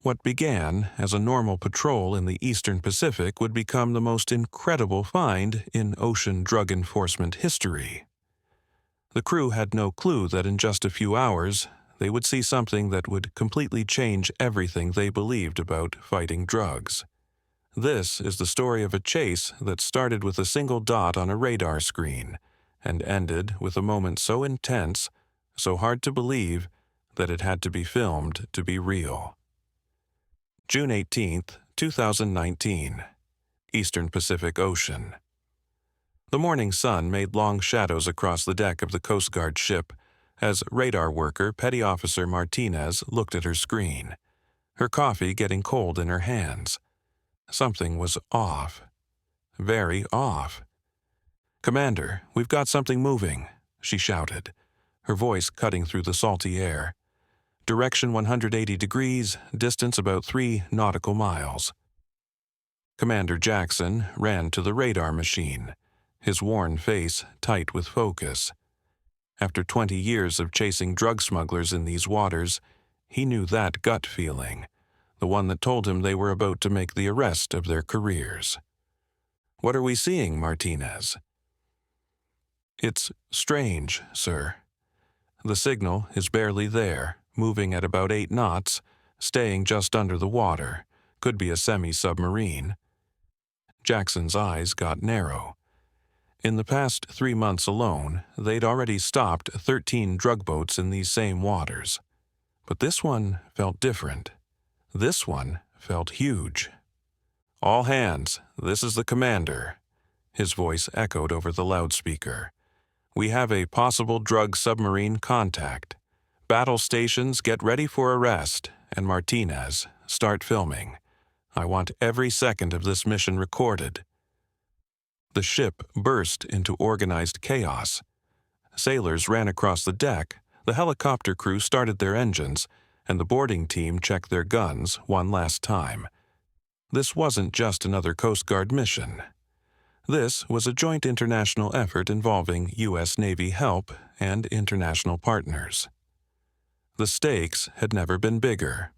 What began as a normal patrol in the Eastern Pacific would become the most incredible find in ocean drug enforcement history. The crew had no clue that in just a few hours, they would see something that would completely change everything they believed about fighting drugs. This is the story of a chase that started with a single dot on a radar screen and ended with a moment so intense, so hard to believe, that it had to be filmed to be real. June 18, 2019. Eastern Pacific Ocean. The morning sun made long shadows across the deck of the Coast Guard ship as radar worker Petty Officer Martinez looked at her screen, her coffee getting cold in her hands. Something was off. Very off. "Commander, we've got something moving," she shouted, her voice cutting through the salty air. "Direction 180 degrees, distance about 3 nautical miles." Commander Jackson ran to the radar machine, his worn face tight with focus. After 20 years of chasing drug smugglers in these waters, he knew that gut feeling, the one that told him they were about to make the arrest of their careers. "What are we seeing, Martinez?" "It's strange, sir. The signal is barely there, moving at about 8 knots, staying just under the water. Could be a semi-submarine." Jackson's eyes got narrow. In the past 3 months alone, they'd already stopped 13 drug boats in these same waters. But this one felt different. This one felt huge. "All hands, this is the commander." His voice echoed over the loudspeaker. "We have a possible drug submarine contact. Battle stations, get ready for arrest, and Martinez, start filming. I want every second of this mission recorded." The ship burst into organized chaos. Sailors ran across the deck, the helicopter crew started their engines, and the boarding team checked their guns one last time. This wasn't just another Coast Guard mission. This was a joint international effort involving U.S. Navy help and international partners. The stakes had never been bigger.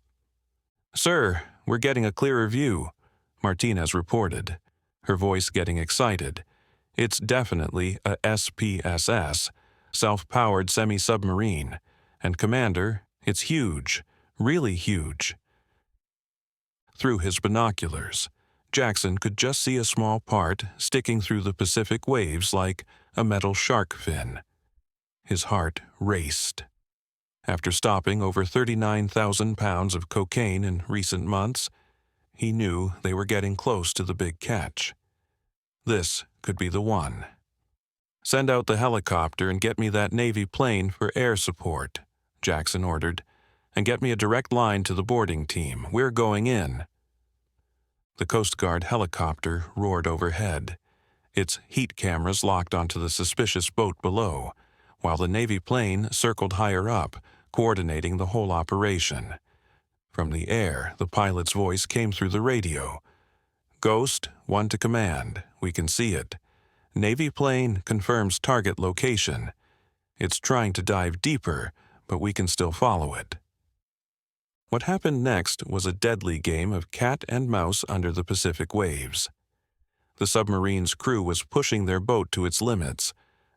"Sir, we're getting a clearer view," Martinez reported, her voice getting excited. "It's definitely a SPSS, self-powered semi-submarine, and Commander, it's huge, really huge." Through his binoculars, Jackson could just see a small part sticking through the Pacific waves like a metal shark fin. His heart raced. After stopping over 39,000 pounds of cocaine in recent months, he knew they were getting close to the big catch. This could be the one. "Send out the helicopter and get me that Navy plane for air support," Jackson ordered, "and get me a direct line to the boarding team. We're going in." The Coast Guard helicopter roared overhead, its heat cameras locked onto the suspicious boat below, while the Navy plane circled higher up, coordinating the whole operation. From the air, the pilot's voice came through the radio. "Ghost, 1 to command. We can see it. Navy plane confirms target location. It's trying to dive deeper, but we can still follow it." What happened next was a deadly game of cat and mouse under the Pacific waves. The submarine's crew was pushing their boat to its limits,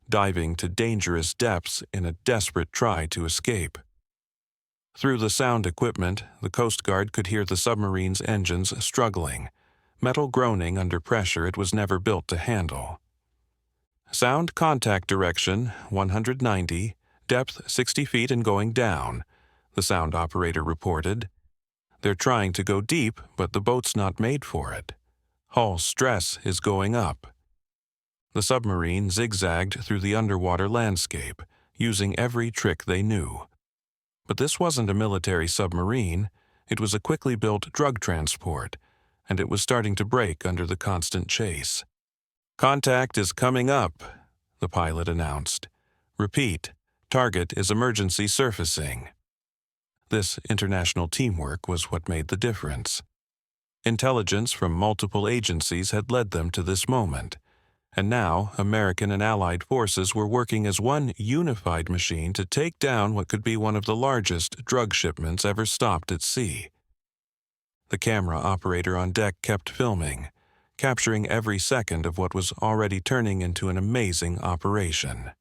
diving to dangerous depths in a desperate try to escape. Through the sound equipment, the Coast Guard could hear the submarine's engines struggling, metal groaning under pressure it was never built to handle. "Sound contact direction 190, depth 60 feet and going down," the sound operator reported. "They're trying to go deep, but the boat's not made for it. Hull stress is going up." The submarine zigzagged through the underwater landscape, using every trick they knew. But this wasn't a military submarine. It was a quickly built drug transport, and it was starting to break under the constant chase. "Contact is coming up," the pilot announced. "Repeat, target is emergency surfacing." This international teamwork was what made the difference. Intelligence from multiple agencies had led them to this moment, and now American and Allied forces were working as one unified machine to take down what could be one of the largest drug shipments ever stopped at sea. The camera operator on deck kept filming, capturing every second of what was already turning into an amazing operation.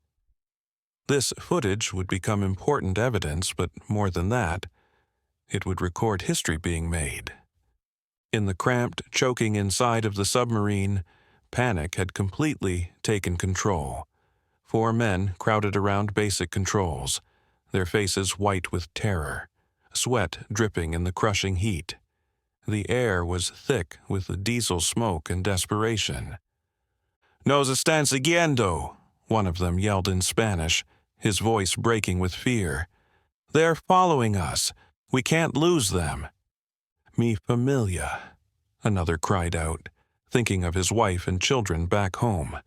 This footage would become important evidence, but more than that, it would record history being made. In the cramped, choking inside of the submarine, panic had completely taken control. 4 men crowded around basic controls, their faces white with terror, sweat dripping in the crushing heat. The air was thick with the diesel smoke and desperation. "Nos están siguiendo," one of them yelled in Spanish, his voice breaking with fear. "They're following us. We can't lose them." "Mi familia," another cried out, thinking of his wife and children back home.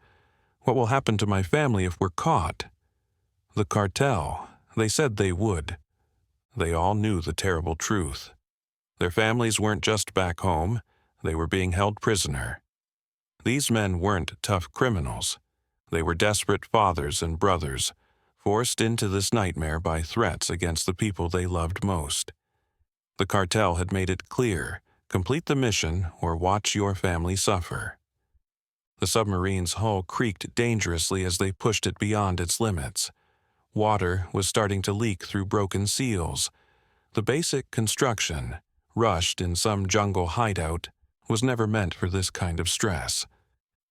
"What will happen to my family if we're caught?" The cartel, they said they would. They all knew the terrible truth. Their families weren't just back home, they were being held prisoner. These men weren't tough criminals. They were desperate fathers and brothers, forced into this nightmare by threats against the people they loved most. The cartel had made it clear, complete the mission or watch your family suffer. The submarine's hull creaked dangerously as they pushed it beyond its limits. Water was starting to leak through broken seals. The basic construction, rushed in some jungle hideout, was never meant for this kind of stress.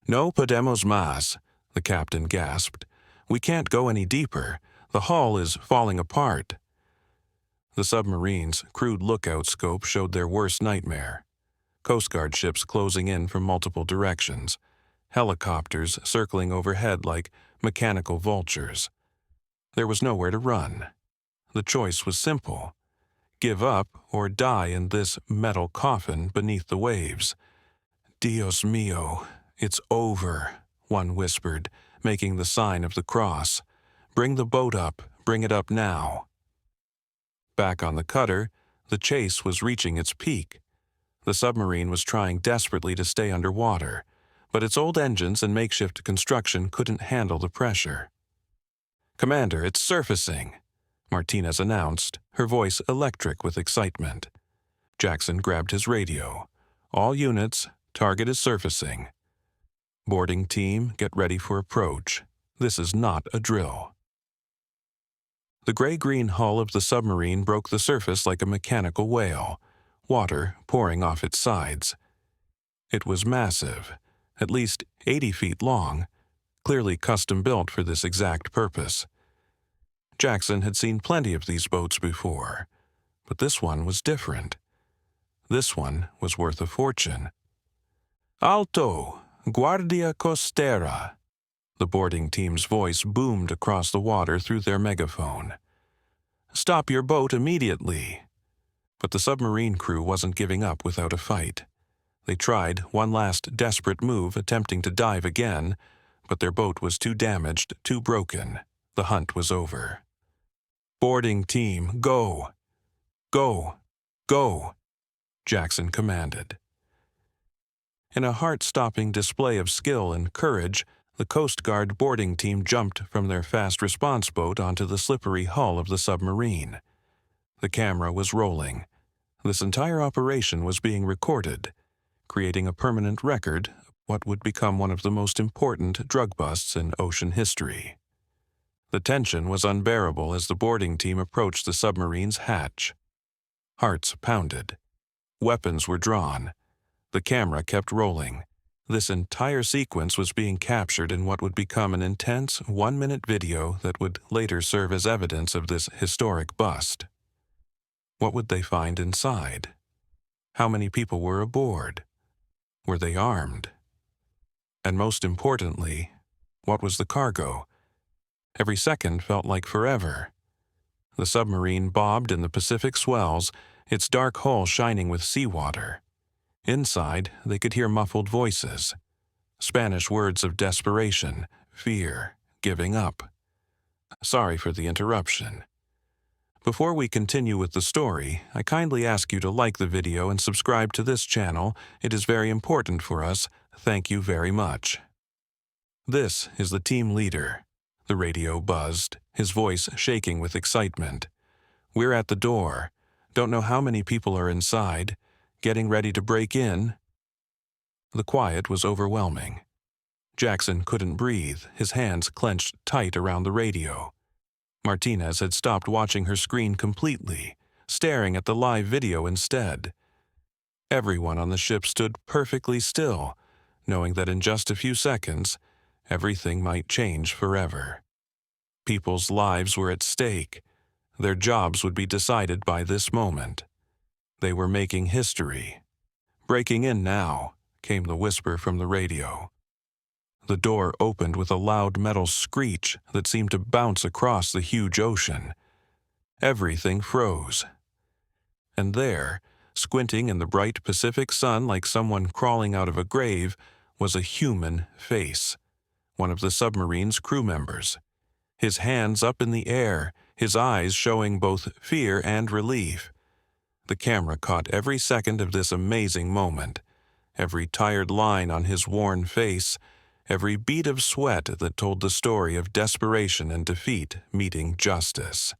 "No podemos más," the captain gasped. "We can't go any deeper. The hull is falling apart." The submarine's crude lookout scope showed their worst nightmare. Coast Guard ships closing in from multiple directions, helicopters circling overhead like mechanical vultures. There was nowhere to run. The choice was simple: give up or die in this metal coffin beneath the waves. "Dios mío, it's over," one whispered, making the sign of the cross. "Bring the boat up, bring it up now." Back on the cutter, the chase was reaching its peak. The submarine was trying desperately to stay underwater, but its old engines and makeshift construction couldn't handle the pressure. "Commander, it's surfacing," Martinez announced, her voice electric with excitement. Jackson grabbed his radio. "All units, target is surfacing. Boarding team, get ready for approach. This is not a drill." The gray-green hull of the submarine broke the surface like a mechanical whale, water pouring off its sides. It was massive, at least 80 feet long, clearly custom-built for this exact purpose. Jackson had seen plenty of these boats before, but this one was different. This one was worth a fortune. "Alto! Guardia Costera!" The boarding team's voice boomed across the water through their megaphone. "Stop your boat immediately!" But the submarine crew wasn't giving up without a fight. They tried one last desperate move, attempting to dive again, but their boat was too damaged, too broken. The hunt was over. "Boarding team, go! Go! Go!" Jackson commanded. In a heart-stopping display of skill and courage, the Coast Guard boarding team jumped from their fast response boat onto the slippery hull of the submarine. The camera was rolling. This entire operation was being recorded, creating a permanent record of what would become one of the most important drug busts in ocean history. The tension was unbearable as the boarding team approached the submarine's hatch. Hearts pounded. Weapons were drawn. The camera kept rolling. This entire sequence was being captured in what would become an intense 1-minute video that would later serve as evidence of this historic bust. What would they find inside? How many people were aboard? Were they armed? And most importantly, what was the cargo? Every second felt like forever. The submarine bobbed in the Pacific swells, its dark hull shining with seawater. Inside, they could hear muffled voices. Spanish words of desperation, fear, giving up. Sorry for the interruption. Before we continue with the story, I kindly ask you to like the video and subscribe to this channel. It is very important for us. Thank you very much. This is the team leader. The radio buzzed, his voice shaking with excitement. "We're at the door. Don't know how many people are inside. getting ready to break in. The quiet was overwhelming. Jackson couldn't breathe, his hands clenched tight around the radio. Martinez had stopped watching her screen completely, staring at the live video instead. Everyone on the ship stood perfectly still, knowing that in just a few seconds, everything might change forever. People's lives were at stake. Their jobs would be decided by this moment. They were making history. "Breaking in now," came the whisper from the radio. The door opened with a loud metal screech that seemed to bounce across the huge ocean. Everything froze. And there, squinting in the bright Pacific sun like someone crawling out of a grave, was a human face, one of the submarine's crew members. His hands up in the air, his eyes showing both fear and relief. The camera caught every second of this amazing moment, every tired line on his worn face, every bead of sweat that told the story of desperation and defeat meeting justice.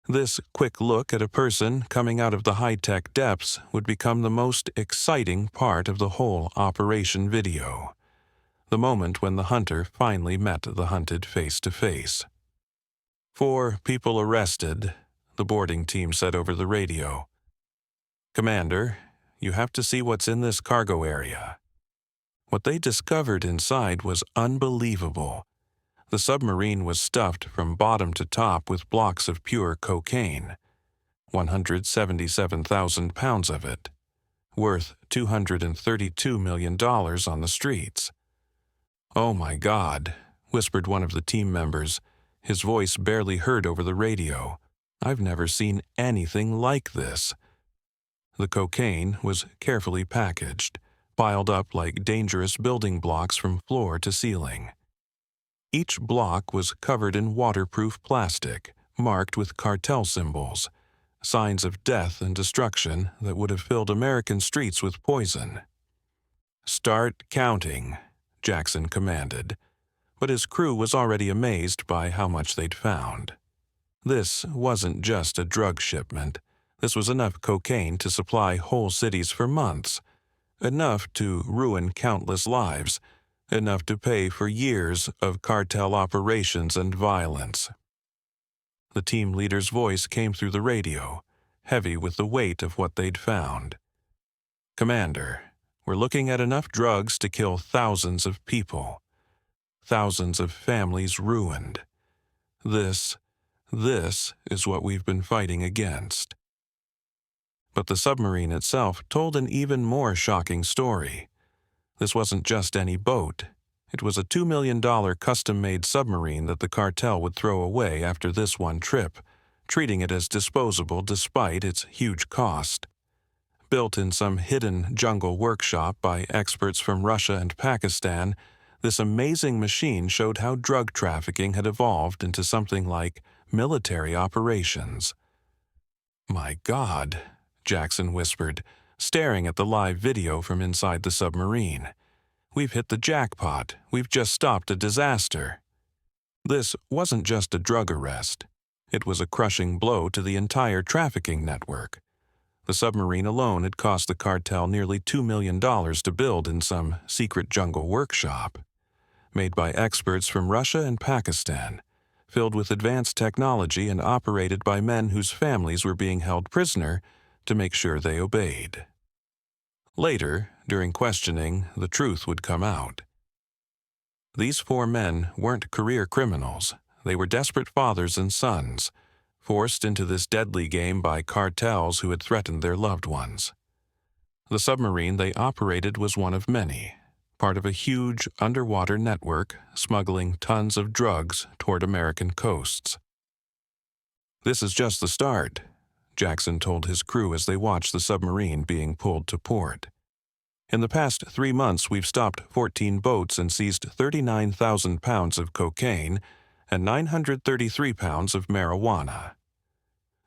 This quick look at a person coming out of the high-tech depths would become the most exciting part of the whole operation video. The moment when the hunter finally met the hunted face to face. 4 people arrested, the boarding team said over the radio. "Commander, you have to see what's in this cargo area." What they discovered inside was unbelievable. The submarine was stuffed from bottom to top with blocks of pure cocaine, 177,000 pounds of it, worth $232 million on the streets. "Oh my God," whispered one of the team members, his voice barely heard over the radio. "I've never seen anything like this." The cocaine was carefully packaged, piled up like dangerous building blocks from floor to ceiling. Each block was covered in waterproof plastic, marked with cartel symbols, signs of death and destruction that would have filled American streets with poison. "Start counting," Jackson commanded, but his crew was already amazed by how much they'd found. This wasn't just a drug shipment. This was enough cocaine to supply whole cities for months, enough to ruin countless lives, enough to pay for years of cartel operations and violence. The team leader's voice came through the radio, heavy with the weight of what they'd found. "Commander, we're looking at enough drugs to kill thousands of people. Thousands of families ruined. This is what we've been fighting against." But the submarine itself told an even more shocking story. This wasn't just any boat. It was a $2 million custom-made submarine that the cartel would throw away after this one trip, treating it as disposable despite its huge cost. Built in some hidden jungle workshop by experts from Russia and Pakistan, this amazing machine showed how drug trafficking had evolved into something like military operations. "My God," Jackson whispered, staring at the live video from inside the submarine. "We've hit the jackpot. We've just stopped a disaster." This wasn't just a drug arrest. It was a crushing blow to the entire trafficking network. The submarine alone had cost the cartel nearly $2 million to build in some secret jungle workshop. Made by experts from Russia and Pakistan, filled with advanced technology and operated by men whose families were being held prisoner to make sure they obeyed. Later, during questioning, the truth would come out. These 4 men weren't career criminals. They were desperate fathers and sons, forced into this deadly game by cartels who had threatened their loved ones. The submarine they operated was one of many, part of a huge underwater network smuggling tons of drugs toward American coasts. "This is just the start," Jackson told his crew as they watched the submarine being pulled to port. "In the past 3 months, we've stopped 14 boats and seized 39,000 pounds of cocaine and 933 pounds of marijuana.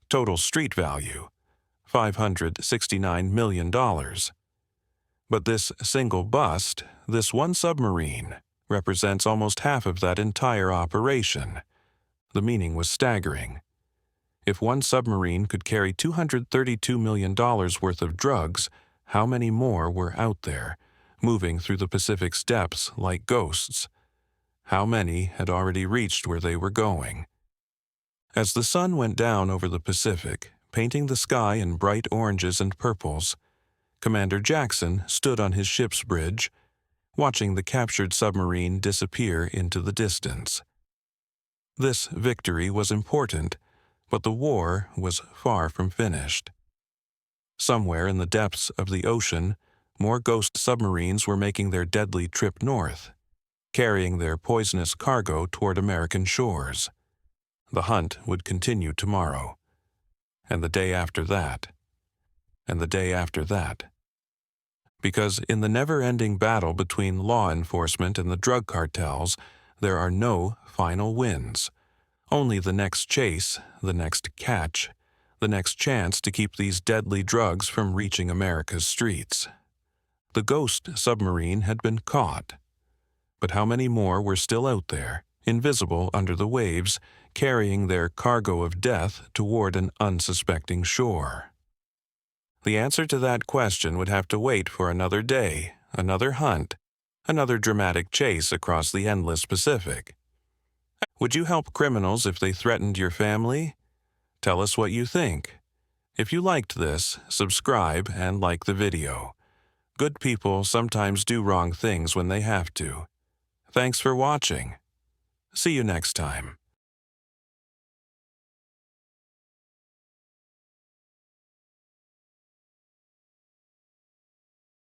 Total street value, $569 million. But this single bust, this one submarine, represents almost half of that entire operation." The meaning was staggering. If one submarine could carry $232 million worth of drugs, how many more were out there, moving through the Pacific's depths like ghosts? How many had already reached where they were going? As the sun went down over the Pacific, painting the sky in bright oranges and purples, Commander Jackson stood on his ship's bridge, watching the captured submarine disappear into the distance. This victory was important, but the war was far from finished. Somewhere in the depths of the ocean, more ghost submarines were making their deadly trip north, carrying their poisonous cargo toward American shores. The hunt would continue tomorrow, and the day after that, and the day after that. Because in the never-ending battle between law enforcement and the drug cartels, there are no final wins. Only the next chase, the next catch, the next chance to keep these deadly drugs from reaching America's streets. The ghost submarine had been caught. But how many more were still out there, invisible under the waves, carrying their cargo of death toward an unsuspecting shore? The answer to that question would have to wait for another day, another hunt, another dramatic chase across the endless Pacific. Would you help criminals if they threatened your family? Tell us what you think. If you liked this, subscribe and like the video. Good people sometimes do wrong things when they have to. Thanks for watching. See you next time.